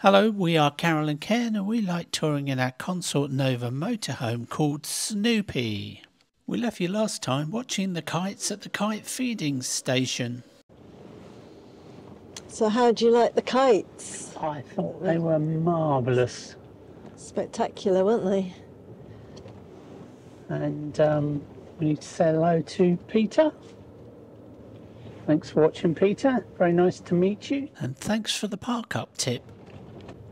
Hello, we are Carol and Ken and we like touring in our Consort Nova Motorhome called Snoopy. We left you last time watching the kites at the kite feeding station. So how do you like the kites? I thought they were marvellous. Spectacular, weren't they? And we need to say hello to Peter. Thanks for watching, Peter. Very nice to meet you. And thanks for the park up tip.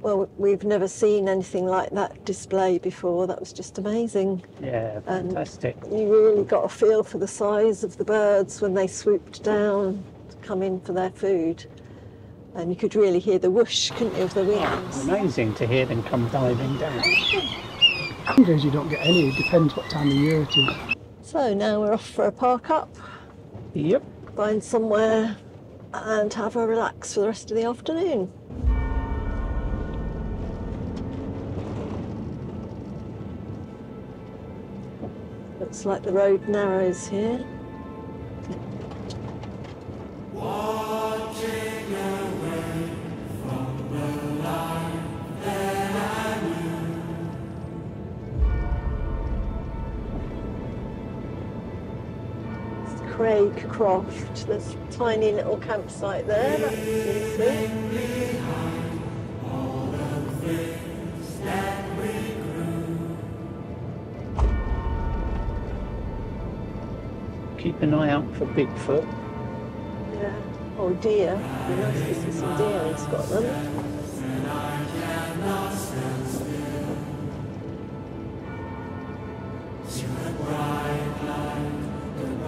Well, we've never seen anything like that display before. That was just amazing. Yeah, fantastic. And you really got a feel for the size of the birds when they swooped down to come in for their food. And you could really hear the whoosh, couldn't you, of the wings? Amazing to hear them come diving down. Some days you don't get any, it depends what time of year it is. So now we're off for a park up. Yep. Find somewhere and have a relax for the rest of the afternoon. Looks like the road narrows here. Watching away from the life that I knew. It's Craig Croft. There's a tiny little campsite there. That's easy. All the things that we grew. Keep an eye out for Bigfoot. Yeah. Oh deer. It'd be nice to see some deer in Scotland. And I cannot stand still. To the bright light on the hill.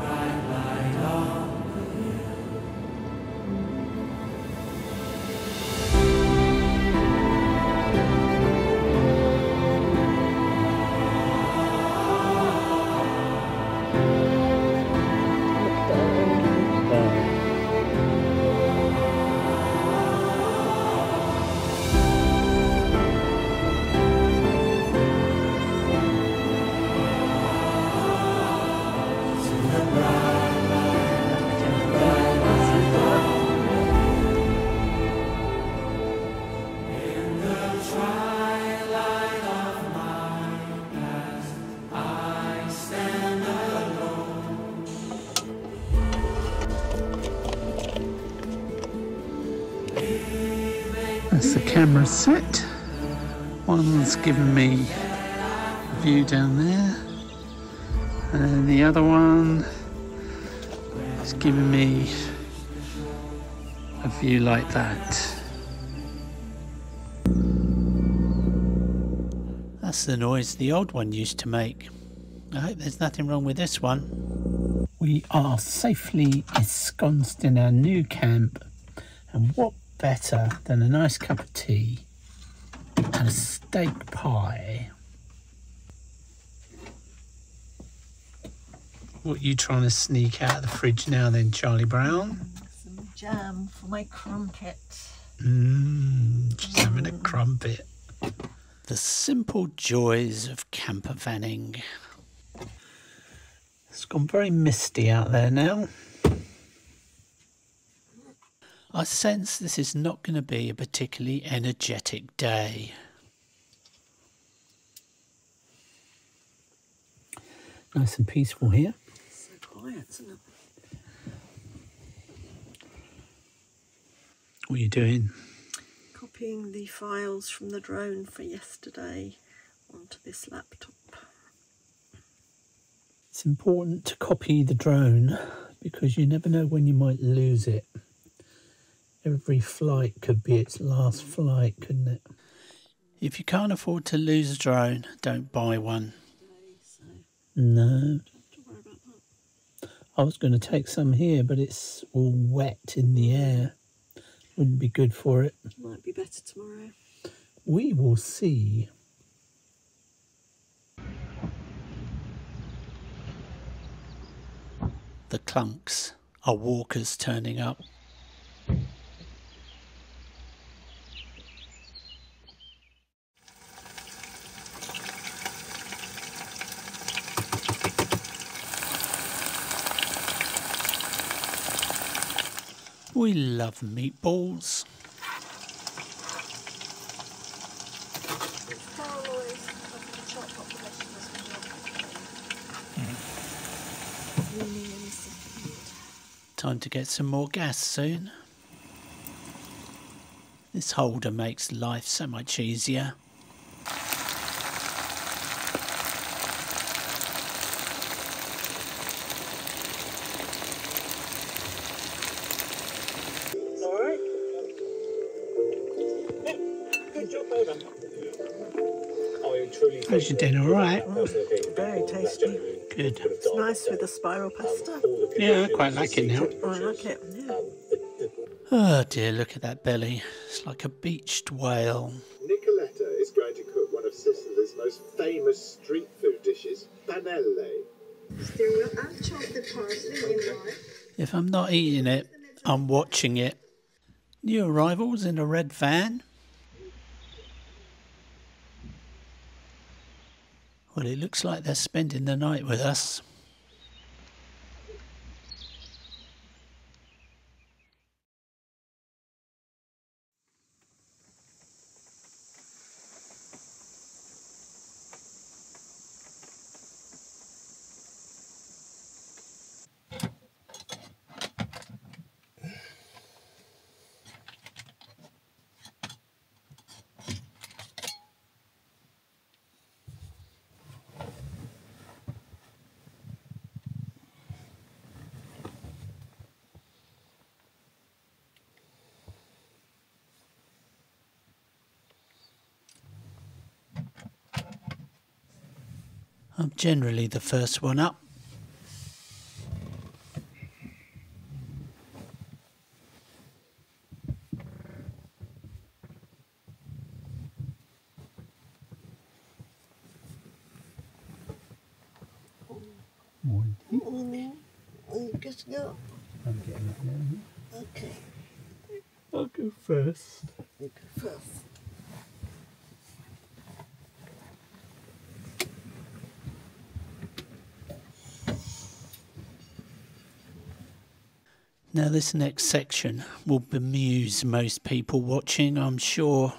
That's the camera set. One's giving me a view down there, and then the other one is giving me a view like that. That's the noise the old one used to make. I hope there's nothing wrong with this one. We are safely ensconced in our new camp, and what better than a nice cup of tea and a steak pie. What are you trying to sneak out of the fridge now then, Charlie Brown? Some jam for my crumpet. Just having a crumpet. The simple joys of camper vanning. It's gone very misty out there now. I sense this is not going to be a particularly energetic day. Nice and peaceful here. So quiet, isn't it? What are you doing? Copying the files from the drone for yesterday onto this laptop. It's important to copy the drone because you never know when you might lose it. Every flight could be its last flight, couldn't it? If you can't afford to lose a drone, don't buy one. No. Don't worry about that. I was going to take some here, but it's all wet in the air. Wouldn't be good for it. Might be better tomorrow. We will see. The clunks are walkers turning up. We love meatballs. Time to get some more gas soon. This holder makes life so much easier. Alright. Good job, over. How's your dinner, alright? Very tasty. Good. It's nice with the spiral pasta. Yeah, I quite like it now. I like it, yeah. Oh dear, look at that belly. It's like a beached whale. Nicoletta is going to cook one of Sicily's most famous street food dishes, panelle. Stir well and chop the parsley in line. If I'm not eating it, I'm watching it. New arrivals in a red van. Well, it looks like they're spending the night with us. I'm generally the first one up. Morning. Just go. I'm getting it now. Okay. I'll go first. You go first. Now this next section will bemuse most people watching, I'm sure.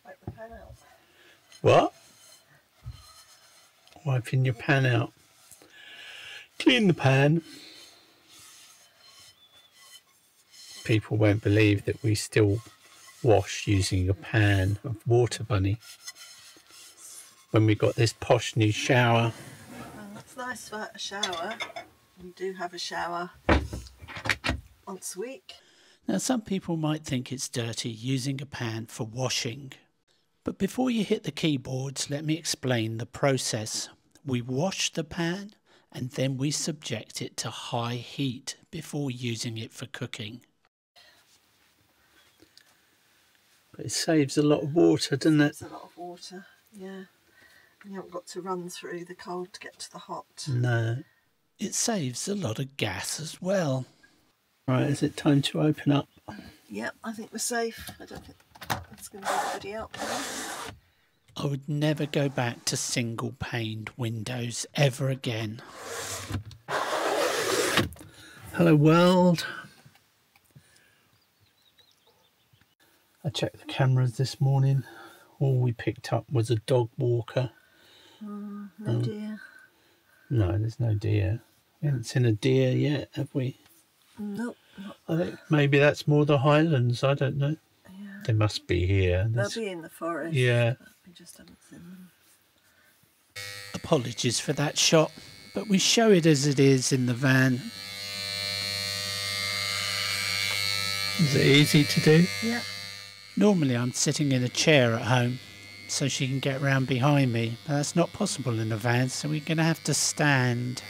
Wipe the pan out. What? Wiping your pan out. Clean the pan. People won't believe that we still wash using a pan of water, Bunny. When we got this posh new shower. Well, it's nice for a shower. We do have a shower once a week. Now some people might think it's dirty using a pan for washing. But before you hit the keyboards, let me explain the process. We wash the pan and then we subject it to high heat before using it for cooking. But it saves a lot of water, doesn't it? It's a lot of water, yeah. You haven't got to run through the cold to get to the hot. No. It saves a lot of gas as well. Right, is it time to open up? Yep, I think we're safe. I don't think it's going to be anybody out there. I would never go back to single-paned windows ever again. Hello world. I checked the cameras this morning. All we picked up was a dog walker. No dear. No, there's no deer. We haven't seen a deer yet, have we? Nope. I think maybe that's more the Highlands, I don't know. Yeah. They must be here. They'll be in the forest. Yeah. But we just haven't seen them. Apologies for that shot, but we show it as it is in the van. Is it easy to do? Yeah. Normally I'm sitting in a chair at home so she can get round behind me, but that's not possible in a van, so we're going to have to stand.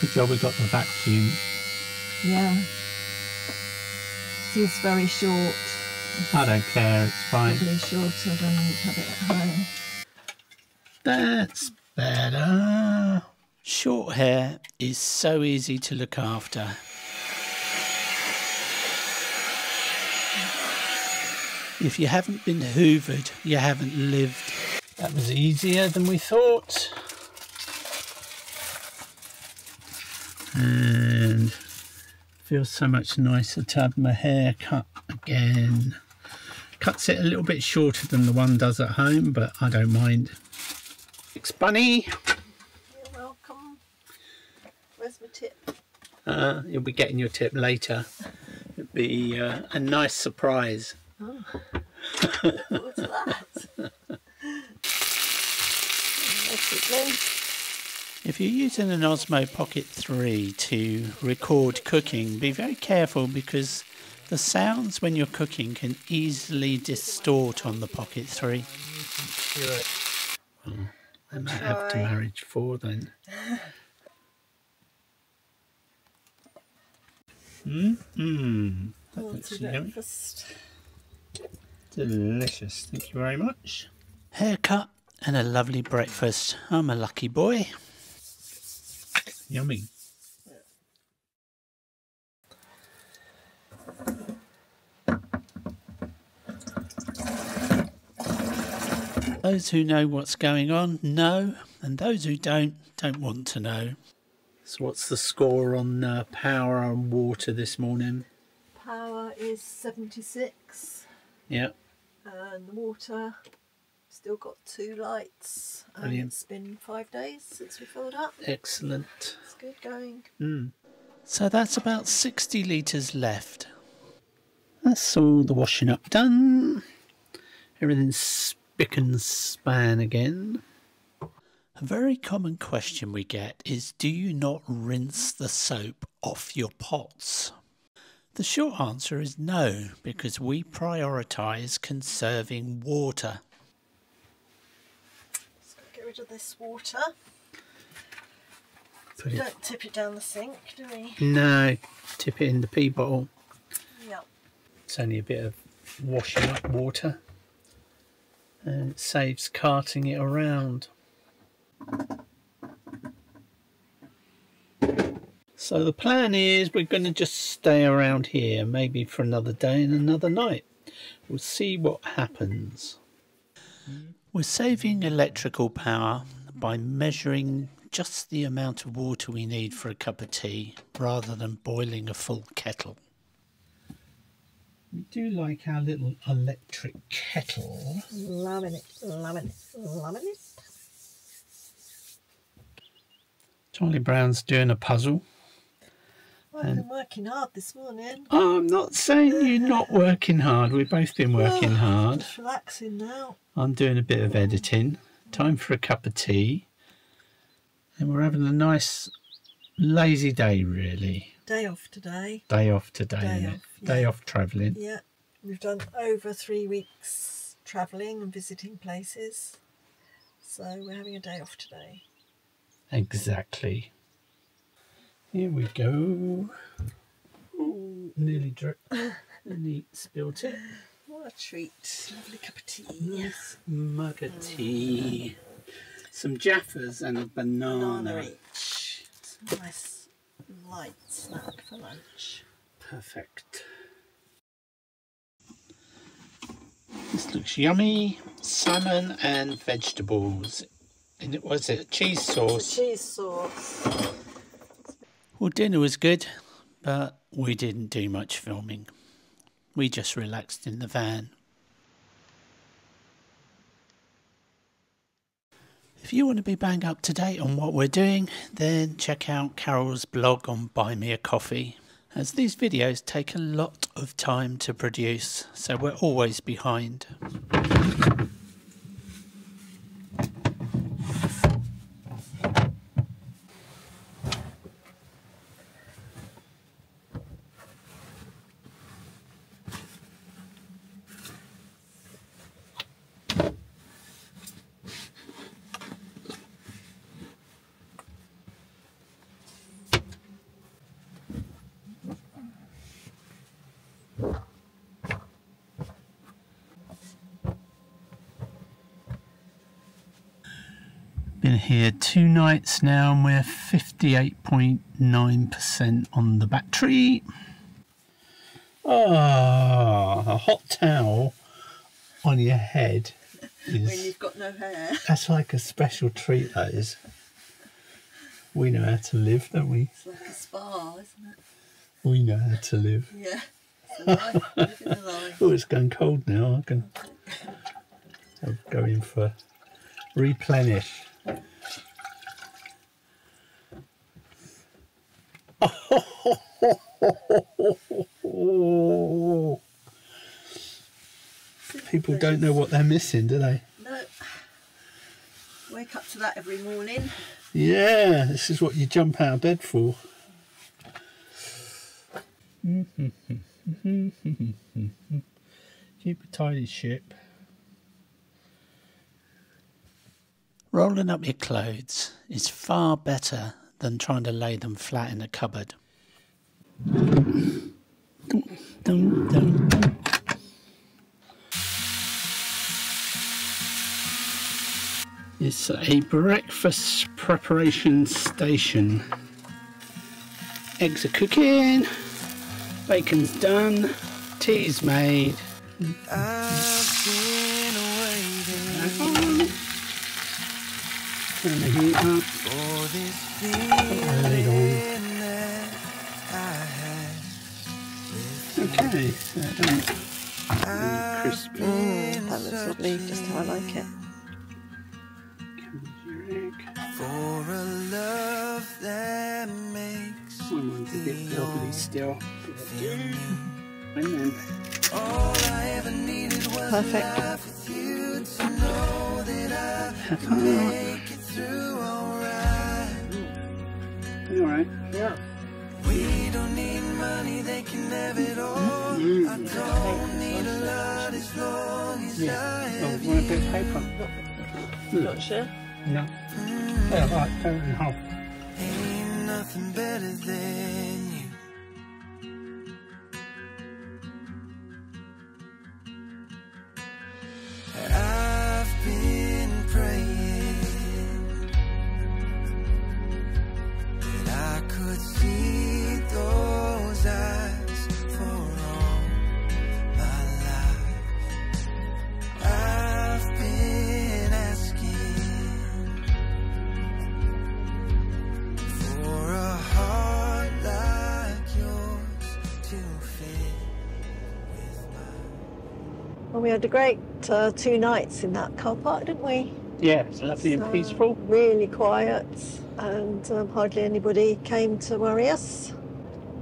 Good job we got the vacuum. Yeah. It's very short. I don't care, it's fine. Probably shorter than you'd have it at home. That's better. Short hair is so easy to look after. If you haven't been hoovered, you haven't lived. That was easier than we thought. And feels so much nicer to have my hair cut again. Cuts it a little bit shorter than the one does at home, but I don't mind. Thanks, Bunny. You're welcome. Where's my tip? You'll be getting your tip later. It'll be a nice surprise. Oh. Look forward to that. If you're using an Osmo Pocket 3 to record cooking, be very careful because the sounds when you're cooking can easily distort on the Pocket 3. Well, I might have to marriage 4 then. That looks yummy. Delicious, thank you very much. Haircut and a lovely breakfast. I'm a lucky boy. Yummy. Those who know what's going on know, and those who don't want to know. So what's the score on power and water this morning? Power is 76. Yeah. And the water, still got 2 lights. Brilliant. It's been 5 days since we filled up. Excellent. It's good going. So that's about 60 litres left. That's all the washing up done. Everything's spick and span again. A very common question we get is, do you not rinse the soap off your pots? The short answer is no, because we prioritise conserving water. Just got to get rid of this water. Put We it, don't tip it down the sink, do we? no, tip it in the pea bottle. Yep. It's only a bit of washing up water and it saves carting it around. So the plan is we're going to just stay around here, maybe for another day and another night. We'll see what happens. We're saving electrical power by measuring just the amount of water we need for a cup of tea rather than boiling a full kettle. We do like our little electric kettle. Loving it, loving it, loving it. Charlie Brown's doing a puzzle. I've been working hard this morning. Oh, I'm not saying you're not working hard. We've both been working hard. Just relaxing now. I'm doing a bit of editing. Time for a cup of tea. And we're having a nice lazy day, really. Day off today. Day off today, Day innit? off, yeah. Day off travelling. Yeah, we've done over 3 weeks travelling and visiting places. So we're having a day off today. Exactly. Here we go. Ooh, nearly dripped. Nearly spilt it. What a treat. Lovely cup of tea. Nice mug of tea. Some Jaffas and a banana. Each. Some nice light snack for lunch. Perfect. This looks yummy. Salmon and vegetables. And was it cheese sauce? Cheese sauce. Well, dinner was good, but we didn't do much filming. We just relaxed in the van. If you want to be bang up to date on what we're doing, then check out Carol's blog on Buy Me a Coffee, as these videos take a lot of time to produce, so we're always behind. Been here 2 nights now and we're 58.9% on the battery. Ah, a hot towel on your head is, When you've got no hair. that's like a special treat, that is. We know how to live, don't we? It's like a spa, isn't it? We know how to live. Yeah. It's a life. Living a life. Oh, it's going cold now. I'll go in for replenish. People don't know what they're missing, do they? No. Wake up to that every morning. Yeah, this is what you jump out of bed for. Keep a tidy ship. Rolling up your clothes is far better than trying to lay them flat in a cupboard. Dum, dum, dum. It's a breakfast preparation station. Eggs are cooking, bacon's done, tea's made. Turn the heat up. Okay, so crispy. That looks lovely, just how I like it. For a love that makes My mind's a bit wobbly still. And then all I ever needed was Perfect. love with you to know that I pepper. make it through alright. Alright. Yeah. We don't need money, they can have it all. I don't need a lot as long as I Oh, have want a bit of paper? Not sure. No. Yeah, right, tear it in half. Ain't nothing better than you. I've been praying that I could see those eyes for all my life. I've been asking for a heart like yours to fit with mine. Well, we had a great 2 nights in that car park, didn't we? Yeah, it's lovely and peaceful. Really quiet, and hardly anybody came to worry us.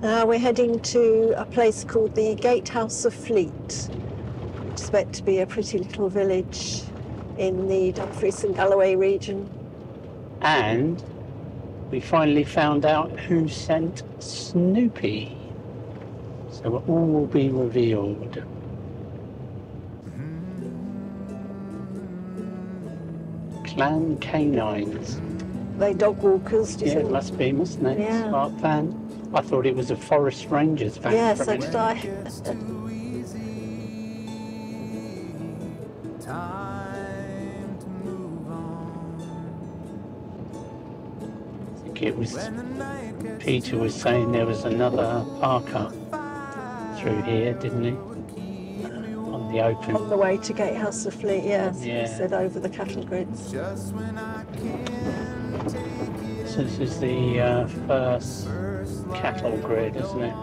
Now we're heading to a place called the Gatehouse of Fleet, which is meant to be a pretty little village in the Dumfries and Galloway region. And we finally found out who sent Snoopy. So all will be revealed. Clan canines. They dog walkers, do you Yeah, it think? must be, mustn't it? Yeah. Smart van. I thought it was a Forest Rangers van. Yeah, for a so minute. did I. Time to move on. I think it was When the night gets Peter was saying there was another parker through here, didn't he? On the open. On the way to Gatehouse of Fleet, yes. Yeah. He said over the cattle grids. just when I can't take it. So this is the first cattle grid, isn't it?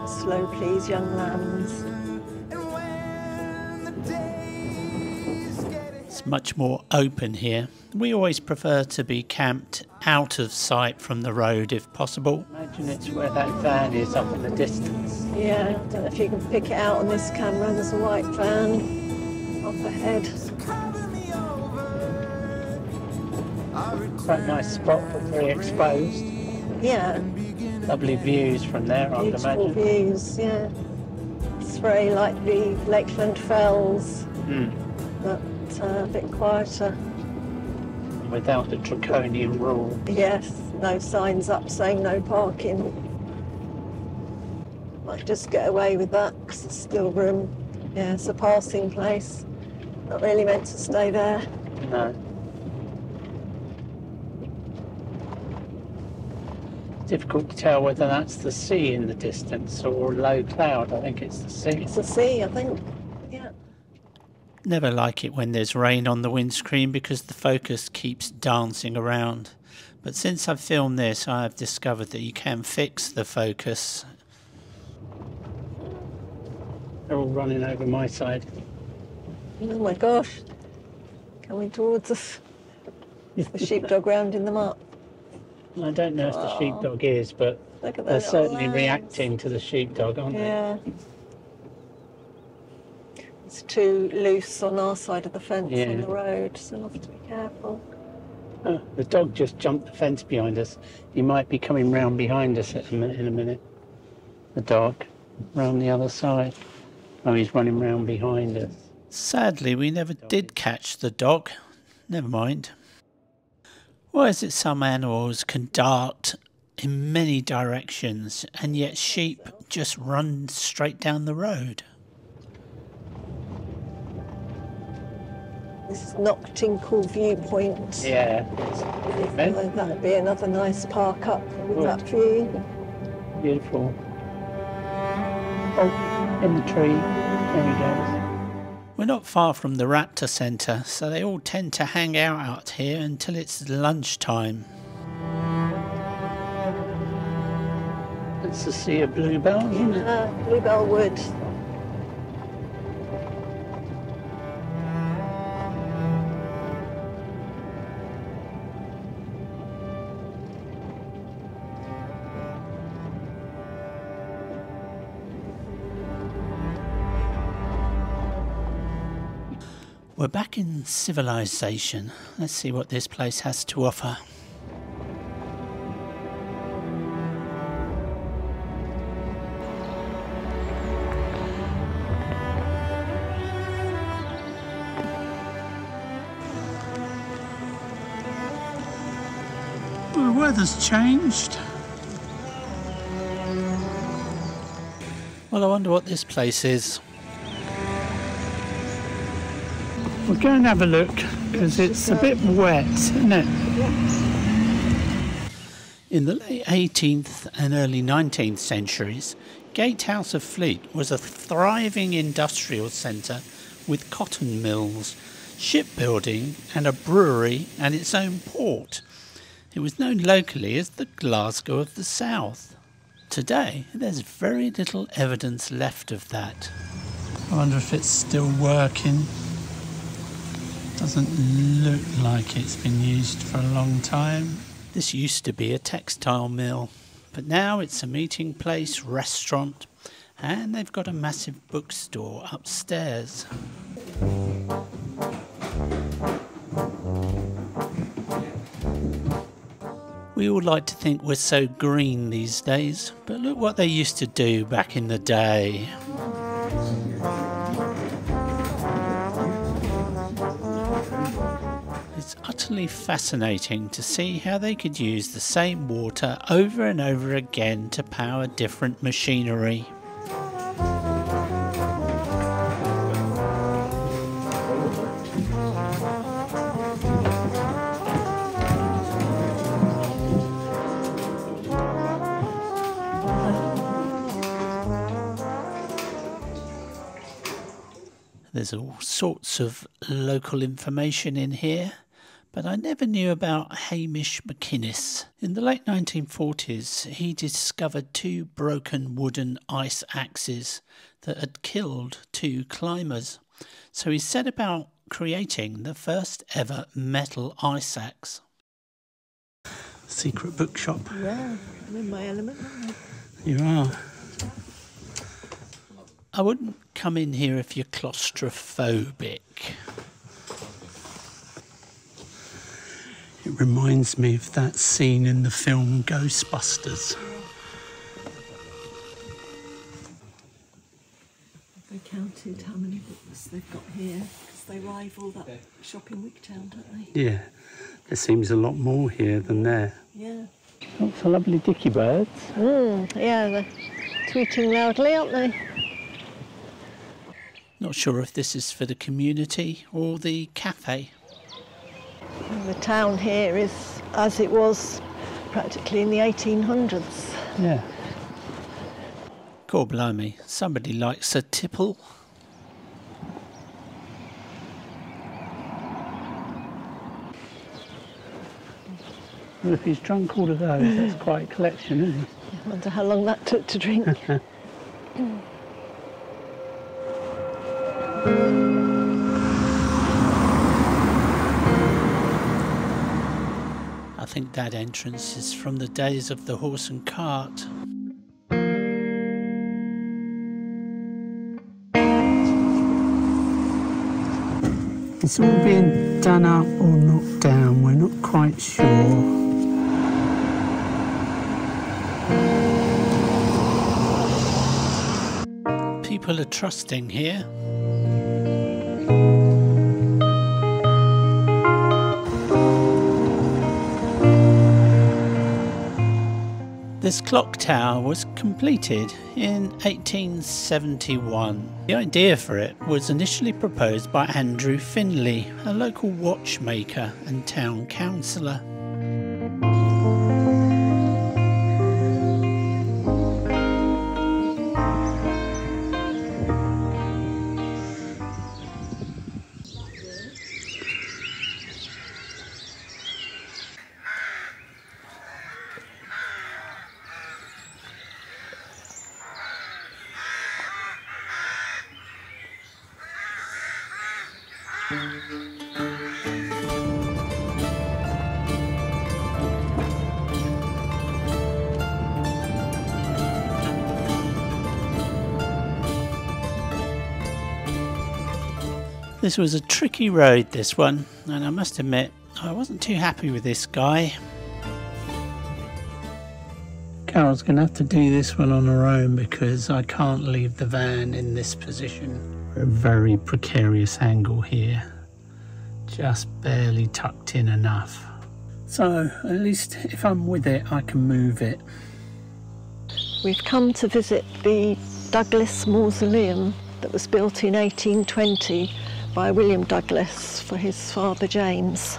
Slow, please, young lambs. And when the days get It's much more open here. We always prefer to be camped out of sight from the road if possible. Imagine it's where that van is up in the distance. Yeah, I don't know if you can pick it out on this camera. There's a white van up ahead. cover me over, I Quite a nice spot, but very exposed. Yeah, Lovely views from there, I'd beautiful imagine. views, yeah. It's very like the Lakeland Fells, Mm. but a bit quieter. Without the draconian rule. Yes, no signs up saying no parking. Might just get away with that because there's still room. Yeah, it's a passing place. Not really meant to stay there. No. Difficult to tell whether that's the sea in the distance or low cloud. I think it's the sea. It's the sea, I think. Yeah. Never like it when there's rain on the windscreen because the focus keeps dancing around. But since I've filmed this, I have discovered that you can fix the focus. They're all running over my side. Oh my gosh. Coming towards us. It's the sheepdog rounding them up. I don't know if the sheepdog is, but Look at they're those certainly legs. reacting to the sheepdog, aren't Yeah. It's too loose on our side of the fence Yeah. on the road, so we'll have to be careful. they? Oh, the dog just jumped the fence behind us. He might be coming round behind us in a minute. The dog, round the other side. Oh, he's running round behind us. Sadly, we never did catch the dog. Never mind. Why is it some animals can dart in many directions and yet sheep just run straight down the road? This is Knocktinkle Viewpoint. Yeah. That'd be another nice park up with that view. Beautiful. Oh, in the tree. There he goes. We're not far from the Raptor Centre, so they all tend to hang out here until it's lunchtime. It's the Sea of Bluebell, isn't it? Bluebell Wood. We're back in civilization. Let's see what this place has to offer. Well, the weather's changed. Well, I wonder what this place is. We'll go and have a look, because it's a bit wet, isn't it? In the late 18th and early 19th centuries, Gatehouse of Fleet was a thriving industrial centre with cotton mills, shipbuilding and a brewery and its own port. It was known locally as the Glasgow of the South. Today, there's very little evidence left of that. I wonder if it's still working. Doesn't look like it's been used for a long time. This used to be a textile mill, but now it's a meeting place, restaurant, and they've got a massive bookstore upstairs. We all like to think we're so green these days, but look what they used to do back in the day. It's utterly fascinating to see how they could use the same water over and over again to power different machinery. There's all sorts of local information in here, but I never knew about Hamish McInnes. In the late 1940s, he discovered two broken wooden ice axes that had killed two climbers. So he set about creating the first ever metal ice axe. Secret bookshop. Yeah, I'm in my element, aren't I? You are. I wouldn't come in here if you're claustrophobic. It reminds me of that scene in the film Ghostbusters. They counted how many books they've got here, because they rival that shop in Wigtown, don't they? Yeah, there seems a lot more here than there. Yeah. Lots of lovely dicky birds. Yeah, they're tweeting loudly, aren't they? Not sure if this is for the community or the cafe. And the town here is as it was practically in the 1800s. Yeah. God blimey, somebody likes a tipple. Well, if he's drunk all of those, that's quite a collection, isn't it? I wonder how long that took to drink. I think that entrance is from the days of the horse and cart. It's all being done up or knocked down, we're not quite sure. People are trusting here. This clock tower was completed in 1871. The idea for it was initially proposed by Andrew Finley, a local watchmaker and town councillor. This was a tricky road, this one, and I must admit I wasn't too happy with this guy. Carol's going to have to do this one on her own because I can't leave the van in this position. We're at a very precarious angle here, just barely tucked in enough. So at least if I'm with it I can move it. We've come to visit the Douglas Mausoleum that was built in 1820 by William Douglas for his father James.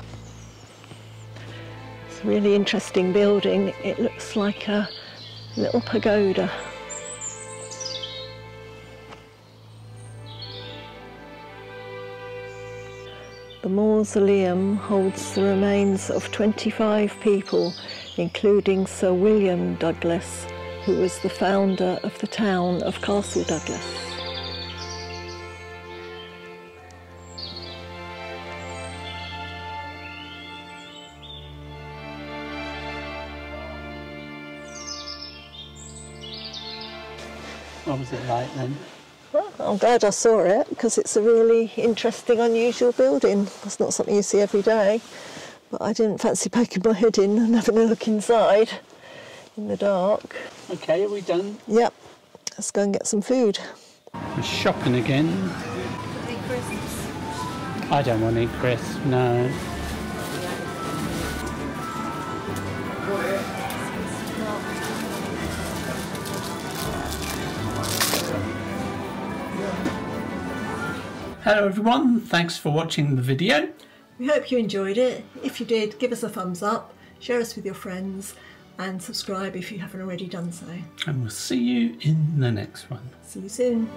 It's a really interesting building. It looks like a little pagoda. The mausoleum holds the remains of 25 people, including Sir William Douglas, who was the founder of the town of Castle Douglas. What was it like then? Well, I'm glad I saw it because it's a really interesting, unusual building. It's not something you see every day, but I didn't fancy poking my head in and having a look inside in the dark. Okay, are we done? Yep, let's go and get some food. We're shopping again. I don't want to eat crisps, no. Hello everyone, thanks for watching the video. We hope you enjoyed it. If you did, give us a thumbs up, share us with your friends, and subscribe if you haven't already done so. And we'll see you in the next one. See you soon.